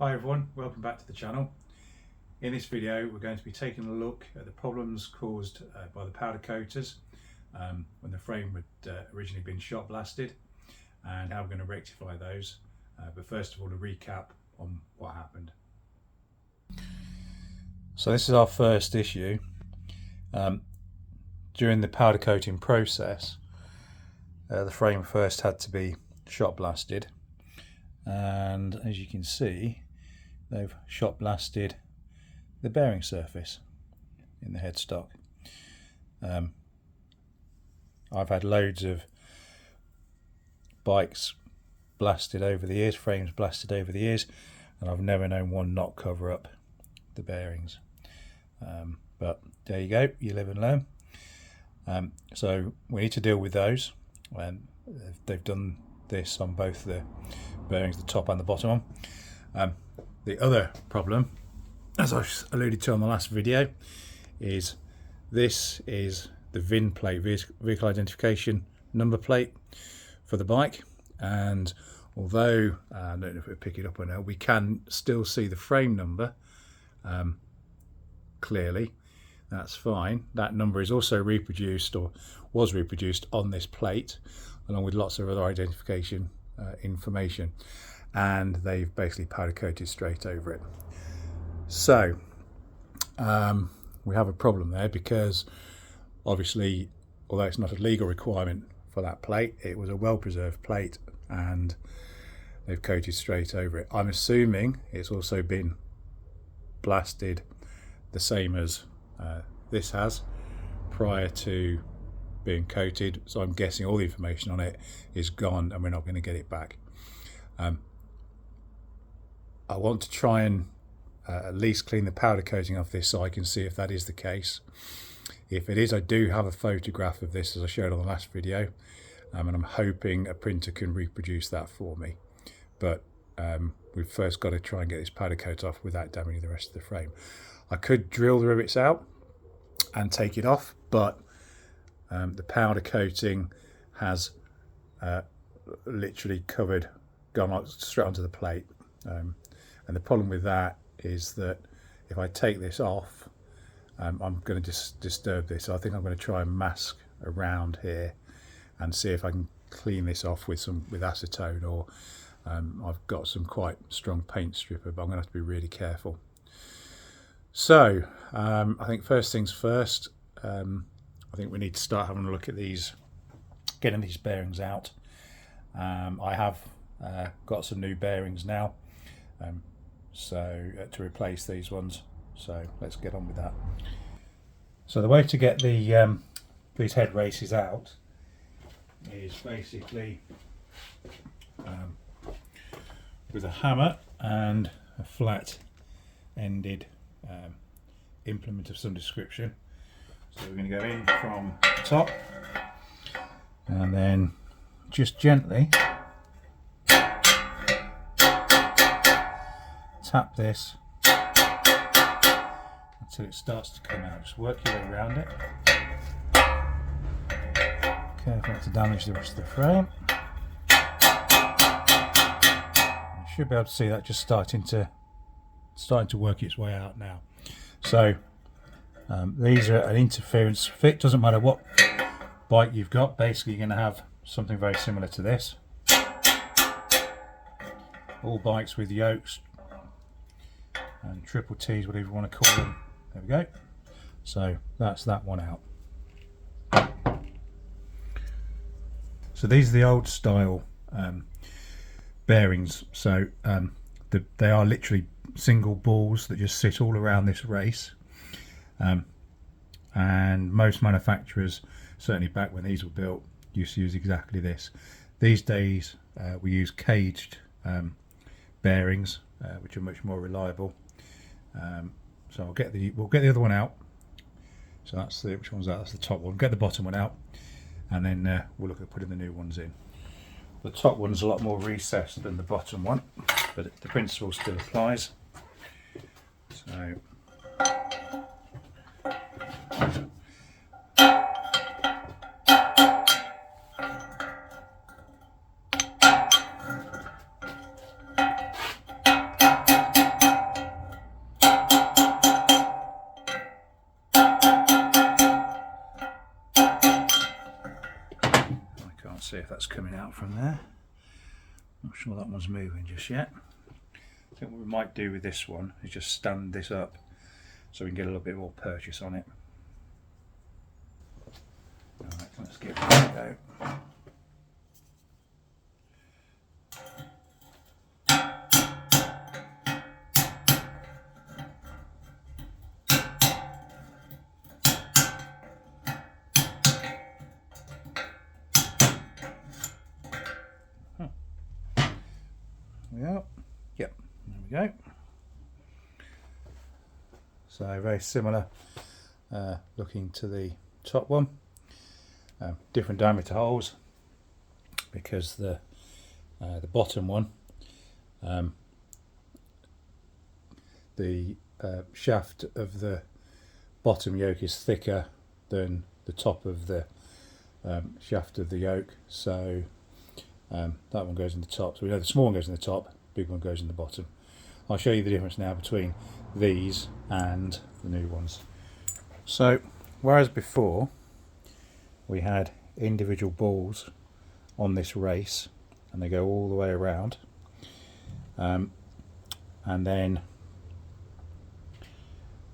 Hi everyone, welcome back to the channel. In this video we're going to be taking a look at the problems caused by the powder coaters when the frame had originally been shot blasted, and how we're going to rectify those. But first of all, a recap on what happened. So this is our first issue. During the powder coating process, the frame first had to be shot blasted, and as you can see, they've shot blasted the bearing surface in the headstock. I've had loads of bikes blasted over the years, frames blasted over the years, and I've never known one not cover up the bearings. But there you go, you live and learn. So we need to deal with those, and they've done this on both the bearings, the top and the bottom one. The other problem, as I alluded to on the last video, is this is the VIN plate, vehicle identification number plate for the bike, and although I don't know if it'll pick it up or not, we can still see the frame number clearly. That's fine. That number is also reproduced, or was reproduced, on this plate, along with lots of other identification information, and they've basically powder coated straight over it. So we have a problem there, because obviously, although it's not a legal requirement for that plate, it was a well-preserved plate and they've coated straight over it. I'm assuming it's also been blasted the same as this has prior to being coated, so I'm guessing all the information on it is gone and we're not going to get it back. I want to try and at least clean the powder coating off this so I can see if that is the case. If it is, I do have a photograph of this, as I showed on the last video, and I'm hoping a printer can reproduce that for me. But we've first got to try and get this powder coat off without damaging the rest of the frame. I could drill the rivets out and take it off, but the powder coating has literally gone straight onto the plate, and the problem with that is that if I take this off, I'm going to disturb this. So I think I'm going to try and mask around here and see if I can clean this off with acetone, or I've got some quite strong paint stripper, but I'm going to have to be really careful. So I think first things first, I think we need to start having a look at getting these bearings out. I have got some new bearings now, to replace these ones. So let's get on with that. So the way to get these head races out is basically with a hammer and a flat ended implement of some description. So we're going to go in from the top and then just gently tap this until it starts to come out. Just work your way around it. Careful not to damage the rest of the frame. You should be able to see that just starting to work its way out now. So these are an interference fit. Doesn't matter what bike you've got, basically you're going to have something very similar to this. All bikes with yokes and triple T's, whatever you want to call them. There we go. So that's that one out. So these are the old style bearings. So they are literally single balls that just sit all around this race. And most manufacturers, certainly back when these were built, used to use exactly this. These days we use caged bearings, which are much more reliable. So we'll get the other one out. So that's which one's that? That's the top one. Get the bottom one out, and then we'll look at putting the new ones in. The top one's a lot more recessed than the bottom one, but the principle still applies. So see if that's coming out from there. Not sure that one's moving just yet. I think what we might do with this one is just stand this up so we can get a little bit more purchase on it. Alright, let's give it a go. Yep, there we go. So very similar looking to the top one. Different diameter holes because the bottom one, the shaft of the bottom yoke is thicker than the top of the shaft of the yoke, so that one goes in the top. So we know the small one goes in the top, big one goes in the bottom. I'll show you the difference now between these and the new ones. So whereas before we had individual balls on this race and they go all the way around, and then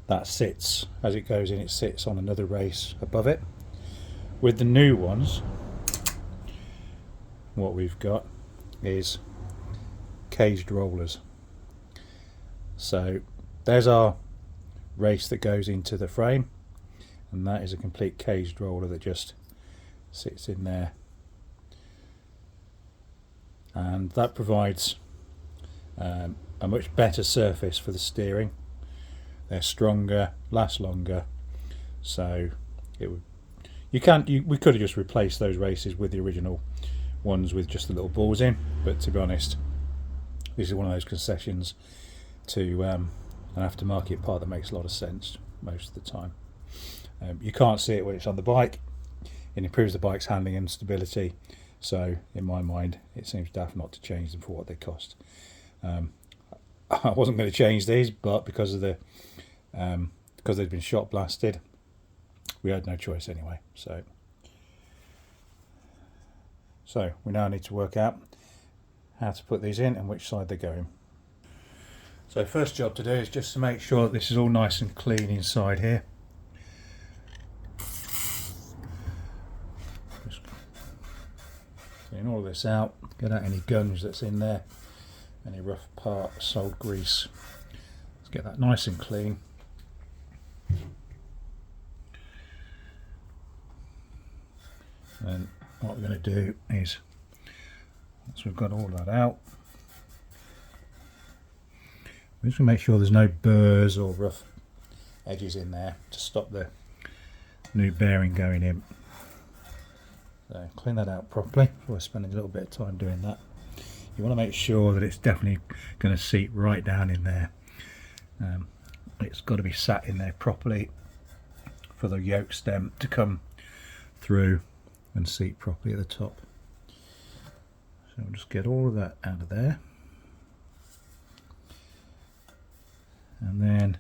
that sits, as it goes in, it sits on another race above it. With the new ones, what we've got is caged rollers. So there's our race that goes into the frame, and that is a complete caged roller that just sits in there, and that provides a much better surface for the steering. They're stronger, last longer, so it would, we could have just replaced those races with the original ones with just the little balls in, but to be honest, this is one of those concessions to an aftermarket part that makes a lot of sense most of the time. You can't see it when it's on the bike. It improves the bike's handling and stability, so in my mind it seems daft not to change them for what they cost. I wasn't going to change these, but because of the because they'd been shot blasted, we had no choice anyway. So we now need to work out how to put these in and which side they're going. So first job to do is just to make sure that this is all nice and clean inside here. Just clean all of this out, get out any gunge that's in there, any rough parts, old grease. Let's get that nice and clean. And what we're going to do is, once we've got all that out, we're just going to make sure there's no burrs or rough edges in there to stop the new bearing going in. So clean that out properly before spending a little bit of time doing that. You want to make sure that it's definitely going to seat right down in there. It's got to be sat in there properly for the yoke stem to come through and seat properly at the top. So we'll just get all of that out of there, and then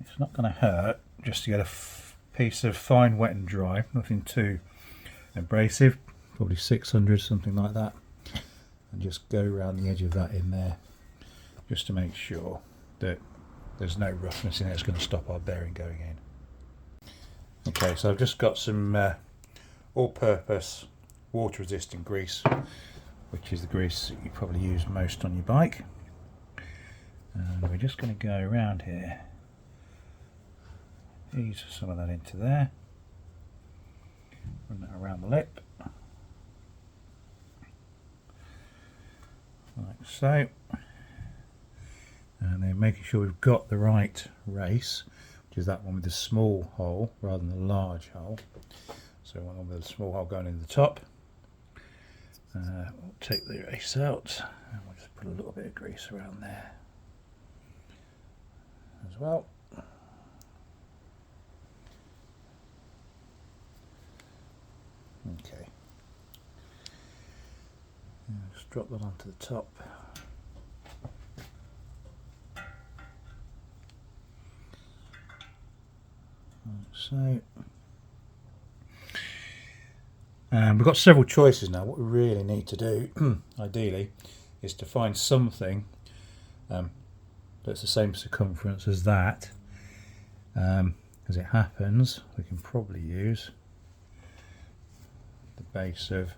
it's not going to hurt just to get a piece of fine wet and dry, nothing too abrasive, probably 600, something like that, and just go around the edge of that in there just to make sure that there's no roughness in it that's going to stop our bearing going in. Okay, so I've just got some all-purpose water resistant grease, which is the grease that you probably use most on your bike, and we're just going to go around here, ease some of that into there, run that around the lip like so, and then making sure we've got the right race, which is that one with the small hole rather than the large hole. So one with a small hole going in the top. We'll take the race out and we'll just put a little bit of grease around there as well. Okay. Just drop that onto the top. Like so. And we've got several choices now. What we really need to do, ideally, is to find something that's the same circumference as that. As it happens, we can probably use the base of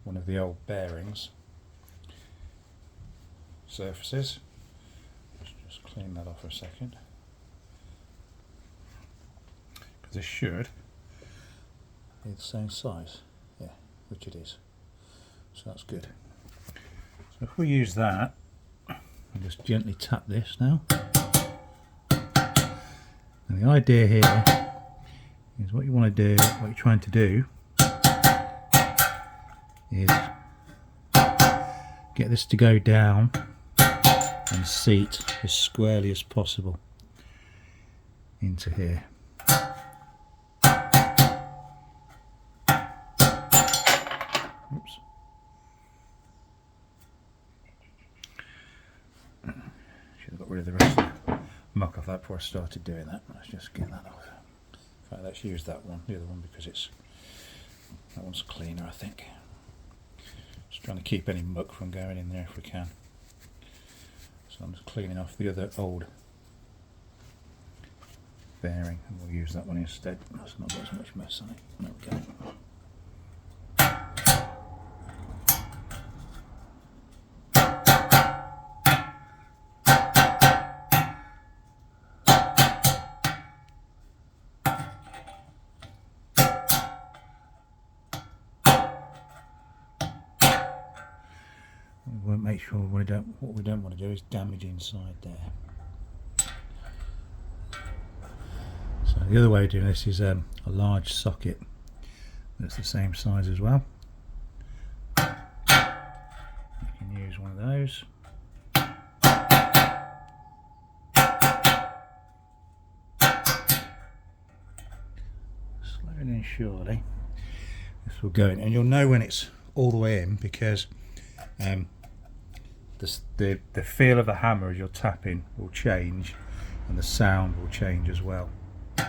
one of the old bearings surfaces. Let's just clean that off for a second, because this should be the same size, yeah, which it is, so that's good. So if we use that, I'll just gently tap this now, and the idea here is what you want to do, what you're trying to do is get this to go down and seat as squarely as possible into here. Oops. Should have got rid of the rest of the muck off that before I started doing that. Let's just get that off. In fact, let's use that one, the other one, because that one's cleaner, I think. Just trying to keep any muck from going in there if we can. So I'm just cleaning off the other old bearing, and we'll use that one instead. That's not got as much mess on it. There we go. We won't make sure what we don't want to do is damage inside there. So the other way of doing this is a large socket that's the same size as well. You can use one of those. Slowly and surely this will go in, and you'll know when it's all the way in, because the feel of the hammer as you're tapping will change, and the sound will change as well. Oops.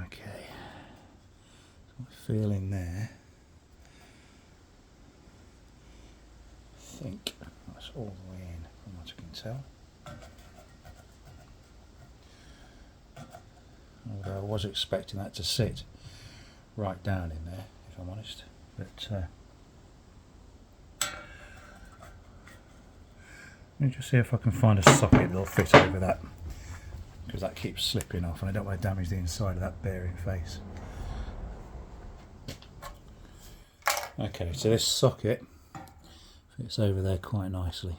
Okay, so feel in there. I think that's all the way in from what I can tell. Although I was expecting that to sit right down in there, if I'm honest. But let me just see if I can find a socket that'll fit over that, because that keeps slipping off and I don't want to damage the inside of that bearing face. Okay, so this socket fits over there quite nicely.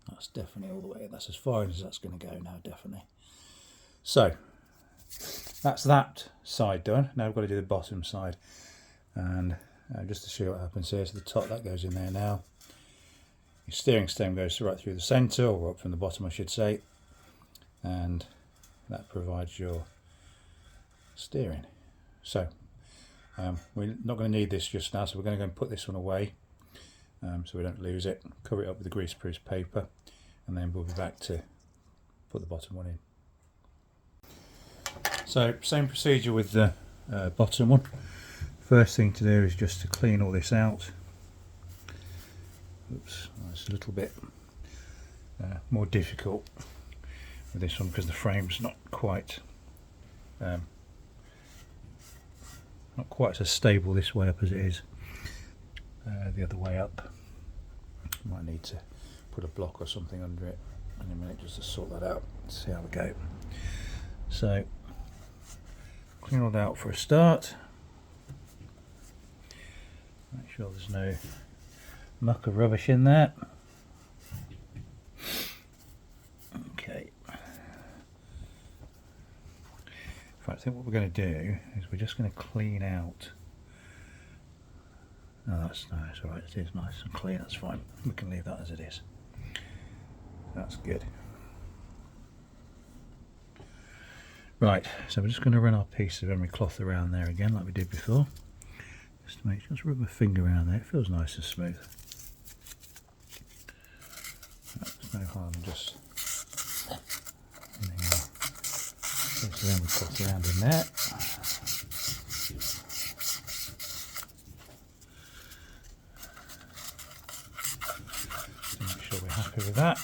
That's definitely all the way in. That's as far as that's going to go now, definitely. So that's that side done. Now we've got to do the bottom side, and just to show what happens here, so the top, that goes in there now. Your steering stem goes right through the centre, or up from the bottom I should say, and that provides your steering. So we're not going to need this just now, so we're going to go and put this one away so we don't lose it. Cover it up with the greaseproof paper, and then we'll be back to put the bottom one in. So same procedure with the bottom one. First thing to do is just to clean all this out. Oops, that's a little bit more difficult with this one because the frame's not quite as stable this way up as it is the other way up. Might need to put a block or something under it. in a minute just to sort that out, see how we go. So clean all that out for a start. Make sure there's no muck or rubbish in there. Okay. In fact, I think what we're going to do is we're just going to clean out. Oh, that's nice. Alright, it is nice and clean, that's fine. We can leave that as it is. That's good. Right, so we're just going to run our piece of emery cloth around there again like we did before. Just to make sure, just rub my finger around there, it feels nice and smooth. There's no harm in just piece of emery cloth around in there. Make sure we're happy with that.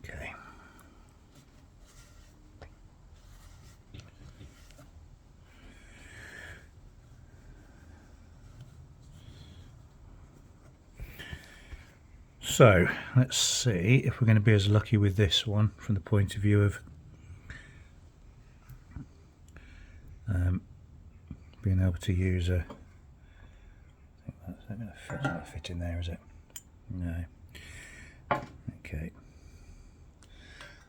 Okay. So let's see if we're going to be as lucky with this one from the point of view of being able to use a. I think that's not going to fit in there, is it? No. Okay.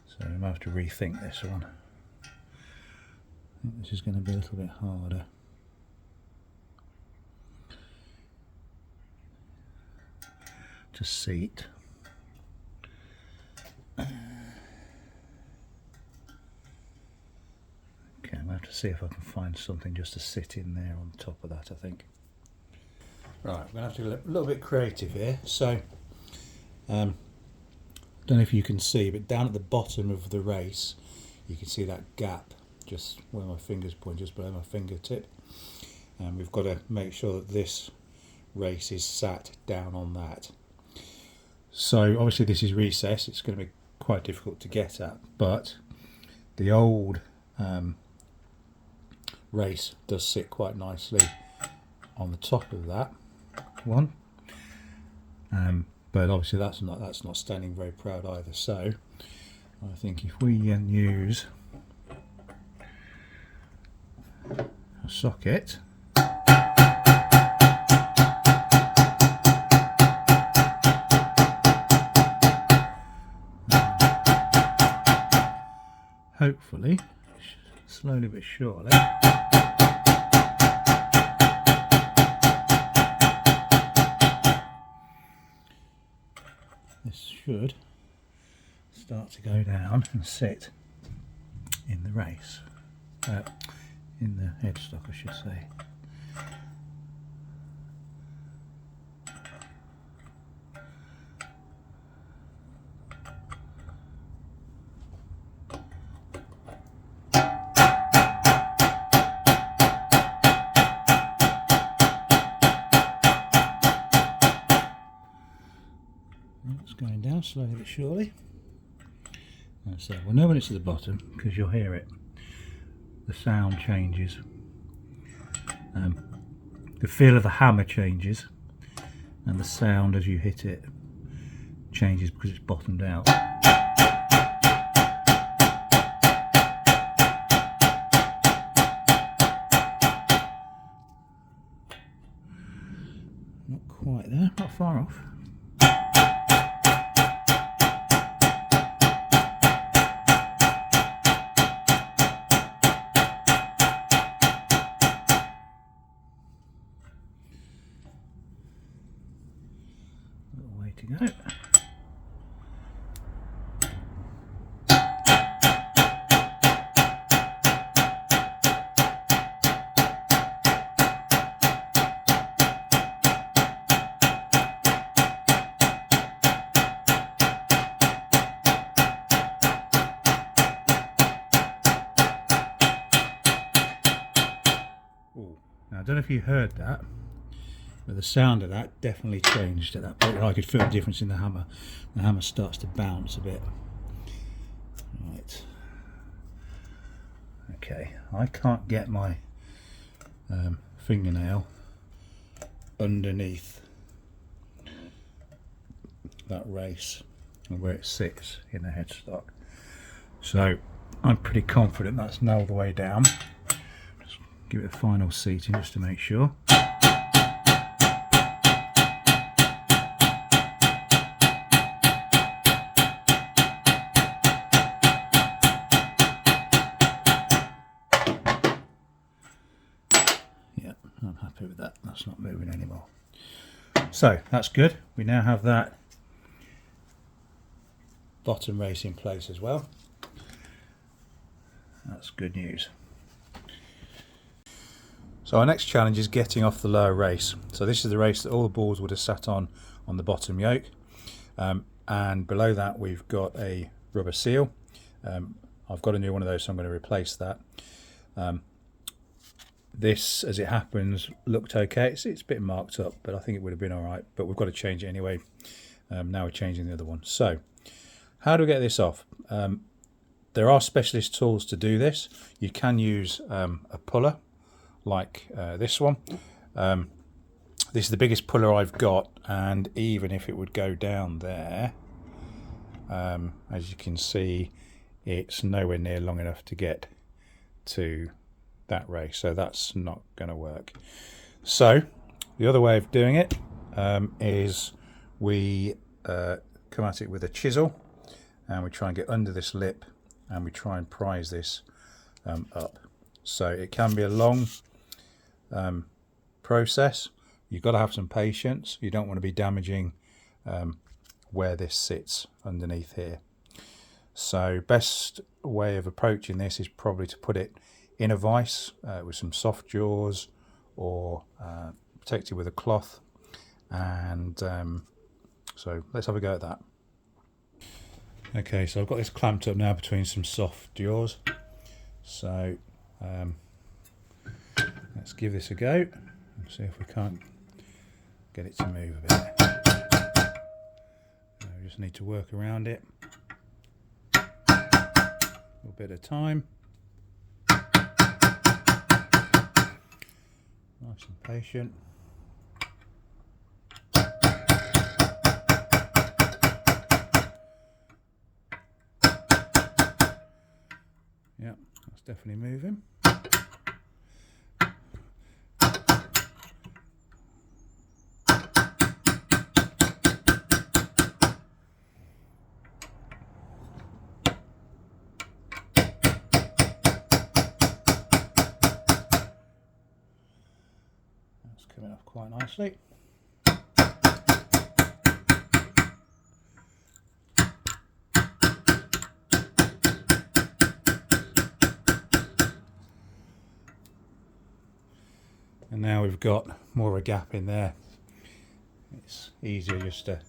So we might have to rethink this one. I think this is going to be a little bit harder. To seat. Okay, I'm going to have to see if I can find something just to sit in there on top of that, I think. Right, I'm going to have to get a little bit creative here. So, don't know if you can see, but down at the bottom of the race, you can see that gap just where my fingers point, just below my fingertip. And we've got to make sure that this race is sat down on that. So obviously this is recessed, it's going to be quite difficult to get at, but the old race does sit quite nicely on the top of that one, but obviously that's not standing very proud either. So I think if we use a socket, hopefully, slowly but surely, this should start to go down and sit in the race, in the headstock I should say. It's going down slowly but surely. And so we'll know when it's at the bottom because you'll hear it. The sound changes. The feel of the hammer changes, and the sound as you hit it changes because it's bottomed out. Not quite there, not far off. To go. Ooh. Now I don't know if you heard that, but the sound of that definitely changed at that point. I could feel the difference in the hammer. The hammer starts to bounce a bit. Right. Okay, I can't get my fingernail underneath that race and where it sits in the headstock. So I'm pretty confident that's nailed the way down. Just give it a final seating just to make sure. Yeah, I'm happy with that. That's not moving anymore. So that's good. We now have that bottom race in place as well. That's good news. So our next challenge is getting off the lower race. So this is the race that all the balls would have sat on the bottom yoke, and below that we've got a rubber seal. I've got a new one of those, so I'm going to replace that. This, as it happens, looked okay. It's a bit marked up, but I think it would have been all right, but we've got to change it anyway. Now we're changing the other one. So how do we get this off? There are specialist tools to do this. You can use a puller like this one. This is the biggest puller I've got, and even if it would go down there, as you can see, it's nowhere near long enough to get to that race, so that's not going to work. So the other way of doing it is we come at it with a chisel, and we try and get under this lip, and we try and prise this up. So it can be a long process. You've got to have some patience. You don't want to be damaging where this sits underneath here. So best way of approaching this is probably to put it in a vise with some soft jaws, or protect it with a cloth. And so let's have a go at that. Okay, so I've got this clamped up now between some soft jaws. So let's give this a go and see if we can't get it to move a bit. We just need to work around it a little bit at a time. Nice and patient. Yeah, that's definitely moving. That's coming off quite nicely. And now we've got more of a gap in there. It's easier just to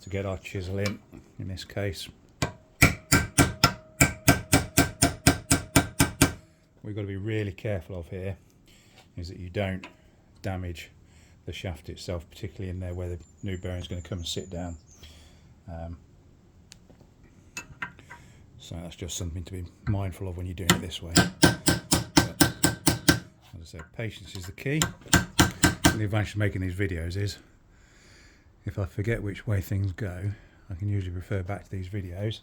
get our chisel in this case. We've got to be really careful of here is that you don't damage the shaft itself, particularly in there where the new bearing is going to come and sit down. So that's just something to be mindful of when you're doing it this way. As I said, patience is the key. The advantage of making these videos is if I forget which way things go, I can usually refer back to these videos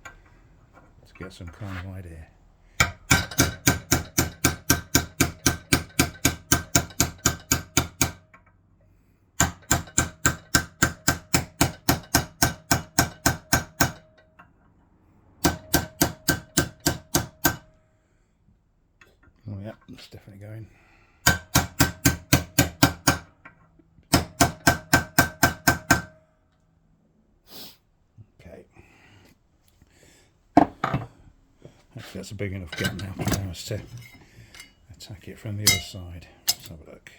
to get some kind of idea. Oh yeah, it's definitely going. Okay. Hopefully that's a big enough gap now for us to attack it from the other side. Let's have a look.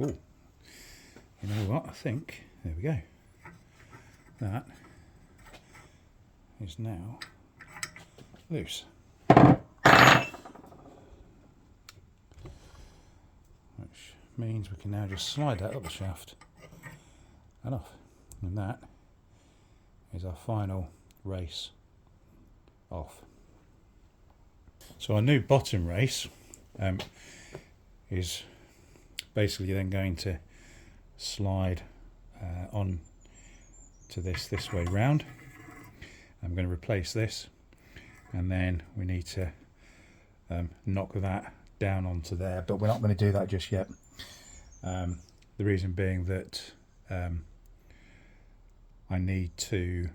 Oh, you know what? I think there we go. That is now loose, which means we can now just slide that up the shaft and off. And that is our final race off. So our new bottom race is basically then going to slide on to this way round. I'm going to replace this, and then we need to knock that down onto there, but we're not going to do that just yet. The reason being that I need to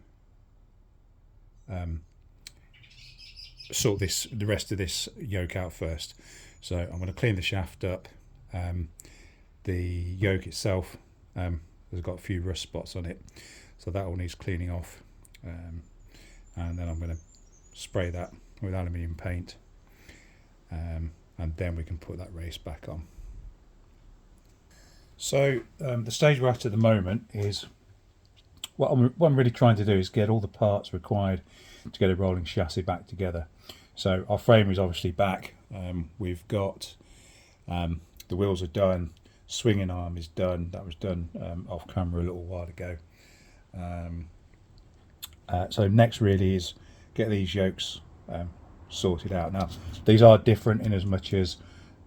sort the rest of this yoke out first. So I'm going to clean the shaft up. The yoke itself has got a few rust spots on it, so that all needs cleaning off, and then I'm going to spray that with aluminium paint, and then we can put that race back on. So the stage we're at the moment is what I'm really trying to do is get all the parts required to get a rolling chassis back together. So our frame is obviously back. We've got the wheels are done, swinging arm is done. That was done off camera a little while ago. So next really is get these yokes sorted out. Now these are different in as much as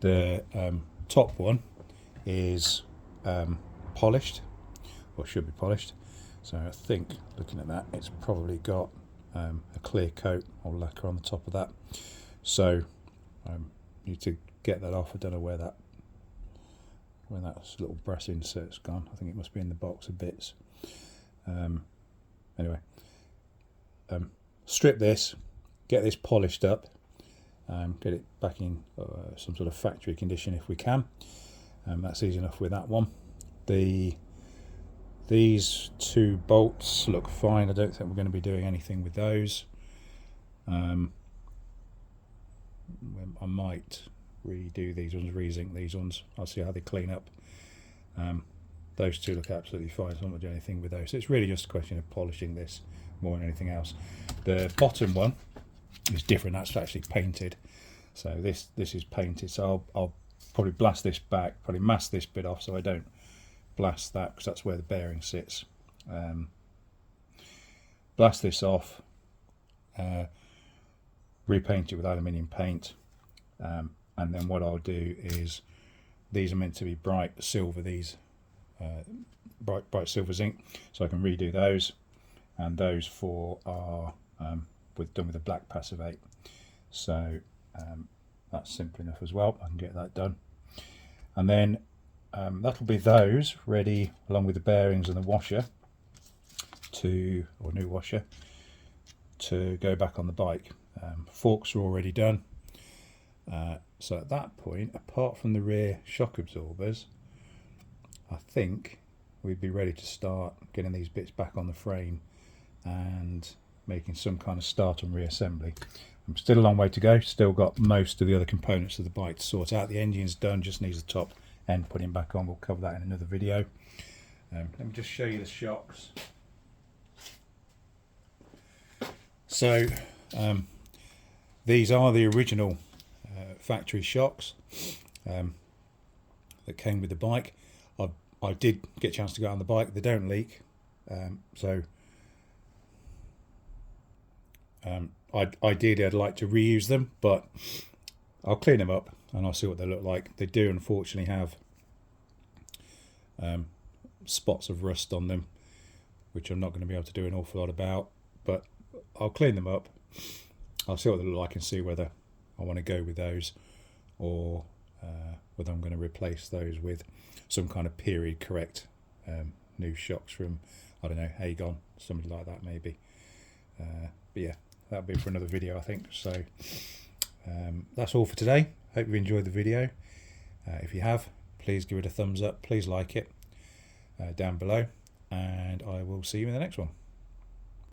the top one is polished, or should be polished. So I think looking at that, it's probably got a clear coat or lacquer on the top of that. So need to get that off. I don't know where that little brass insert's gone. I think it must be in the box of bits. Anyway, strip this, get this polished up, get it back in some sort of factory condition if we can. That's easy enough with that one. These two bolts look fine. I don't think we're going to be doing anything with those. I might redo these ones, re-zinc these ones. I'll see how they clean up. Those two look absolutely fine, so I'm not doing anything with those. So it's really just a question of polishing this more than anything else. The bottom one is different. That's actually painted. So this is painted. So I'll probably blast this back, probably mask this bit off so I don't blast that, because that's where the bearing sits. Blast this off, repaint it with aluminium paint, and then what I'll do is, these are meant to be bright silver, these bright silver zinc, so I can redo those, and those four are done with a black passivate. So that's simple enough as well. I can get that done, and then that'll be those ready, along with the bearings and the washer, or new washer, to go back on the bike. Forks are already done. So at that point, apart from the rear shock absorbers, I think we'd be ready to start getting these bits back on the frame and making some kind of start on reassembly. Still a long way to go. Still got most of the other components of the bike to sort out. The engine's done, just needs the top end putting back on. We'll cover that in another video. Let me just show you the shocks. So these are the original factory shocks that came with the bike. I did get a chance to go on the bike. They don't leak, so ideally I'd like to reuse them, but I'll clean them up and I'll see what they look like. They do unfortunately have spots of rust on them, which I'm not going to be able to do an awful lot about, but I'll clean them up. I'll see what they look like and see whether I want to go with those, or whether I'm going to replace those with some kind of period correct new shocks from, I don't know, Agon, something like that maybe. But yeah, that'll be for another video I think. So that's all for today. Hope you enjoyed the video. If you have, please give it a thumbs up, please like it down below, and I will see you in the next one.